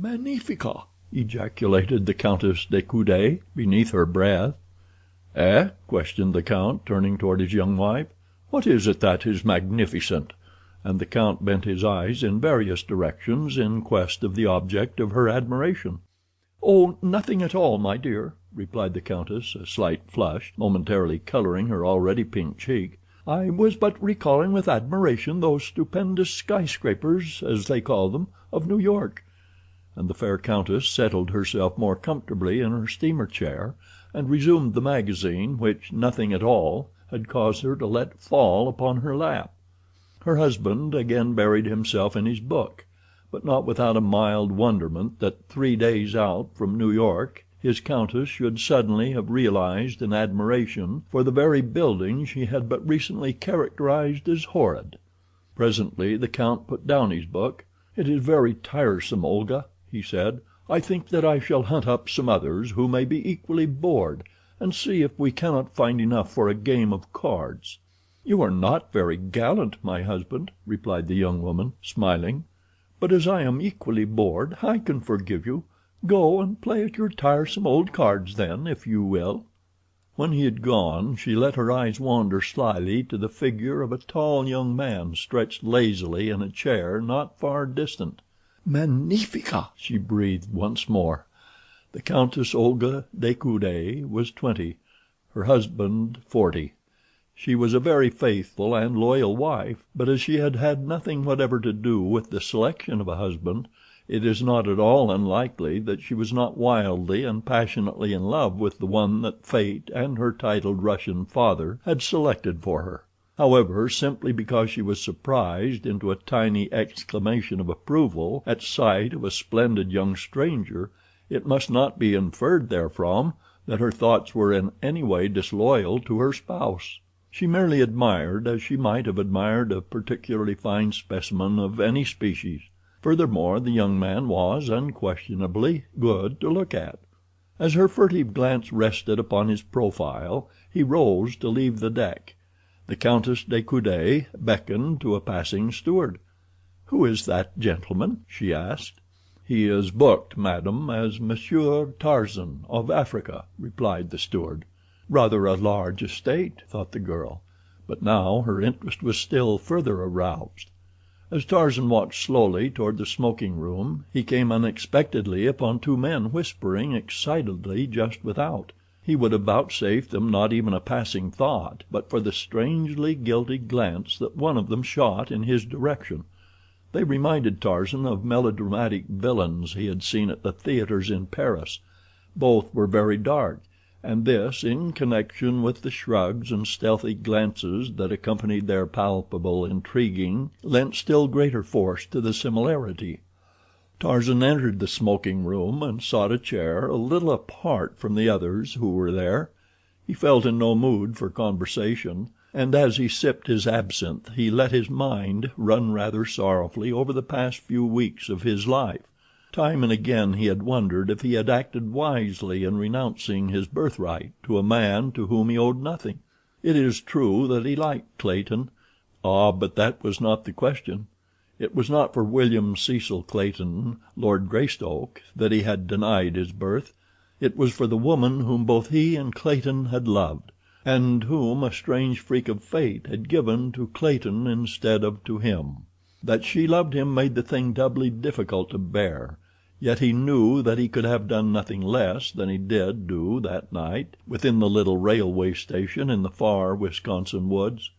"Magnifica!" ejaculated the Countess de Coude beneath her breath. "Eh?" questioned the Count, turning toward his young wife. "What is it that is magnificent?" And the Count bent his eyes in various directions in quest of the object of her admiration. "Oh, nothing at all, my dear," replied the Countess, a slight flush momentarily coloring her already pink cheek. "I was but recalling with admiration those stupendous skyscrapers, as they call them, of New York." And the fair Countess settled herself more comfortably in her steamer chair, and resumed the magazine which nothing at all had caused her to let fall upon her lap. Her husband again buried himself in his book, but not without a mild wonderment that 3 days out from New York his Countess should suddenly have realized an admiration for the very building she had but recently characterized as horrid. Presently the Count put down his book. "It is very tiresome, Olga," he said. "I think that I shall hunt up some others who may be equally bored, and see if we cannot find enough for a game of cards." "You are not very gallant, my husband," replied the young woman, smiling. "But as I am equally bored I can forgive you. Go and play at your tiresome old cards then, if you will." When he had gone she let her eyes wander slyly to the figure of a tall young man stretched lazily in a chair not far distant. "Magnifica!" she breathed once more. The Countess Olga de Coude was 20, her husband 40. She was a very faithful and loyal wife, but as she had had nothing whatever to do with the selection of a husband, it is not at all unlikely that she was not wildly and passionately in love with the one that fate and her titled Russian father had selected for her. However, simply because she was surprised into a tiny exclamation of approval at sight of a splendid young stranger, it must not be inferred therefrom that her thoughts were in any way disloyal to her spouse. She merely admired as she might have admired a particularly fine specimen of any species. Furthermore, the young man was unquestionably good to look at. As her furtive glance rested upon his profile, he rose to leave the deck. The Countess de Coude beckoned to a passing steward. "Who is that gentleman?" she asked. "He is booked, madam, as Monsieur Tarzan, of Africa," replied the steward. Rather a large estate, thought the girl, but now her interest was still further aroused. As Tarzan walked slowly toward the smoking room he came unexpectedly upon 2 men whispering excitedly just without. He would have vouchsafed them not even a passing thought but for the strangely guilty glance that one of them shot in his direction. They reminded Tarzan of melodramatic villains he had seen at the theaters in Paris. Both were very dark, and this, in connection with the shrugs and stealthy glances that accompanied their palpable intriguing, lent still greater force to the similarity. Tarzan entered the smoking room and sought a chair a little apart from the others who were there. He felt in no mood for conversation, and as he sipped his absinthe he let his mind run rather sorrowfully over the past few weeks of his life. Time and again he had wondered if he had acted wisely in renouncing his birthright to a man to whom he owed nothing. It is true that he liked Clayton. But that was not the question. It was not for William Cecil Clayton, Lord Greystoke, that he had denied his birth. It was for the woman whom both he and Clayton had loved, and whom a strange freak of fate had given to Clayton instead of to him. That she loved him made the thing doubly difficult to bear, yet he knew that he could have done nothing less than he did do that night within the little railway station in the far Wisconsin woods.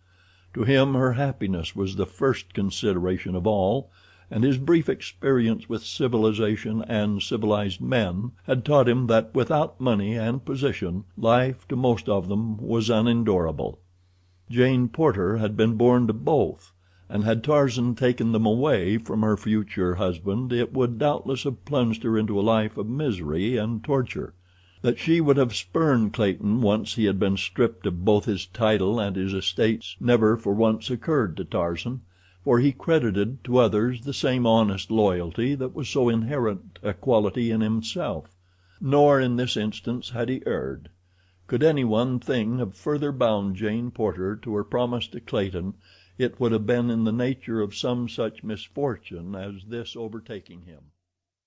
To him her happiness was the first consideration of all, and his brief experience with civilization and civilized men had taught him that without money and position life to most of them was unendurable. Jane Porter had been born to both, and had Tarzan taken them away from her future husband it would doubtless have plunged her into a life of misery and torture. That she would have spurned Clayton once he had been stripped of both his title and his estates never for once occurred to Tarzan, for he credited to others the same honest loyalty that was so inherent a quality in himself. Nor in this instance had he erred. Could any one thing have further bound Jane Porter to her promise to Clayton, it would have been in the nature of some such misfortune as this overtaking him.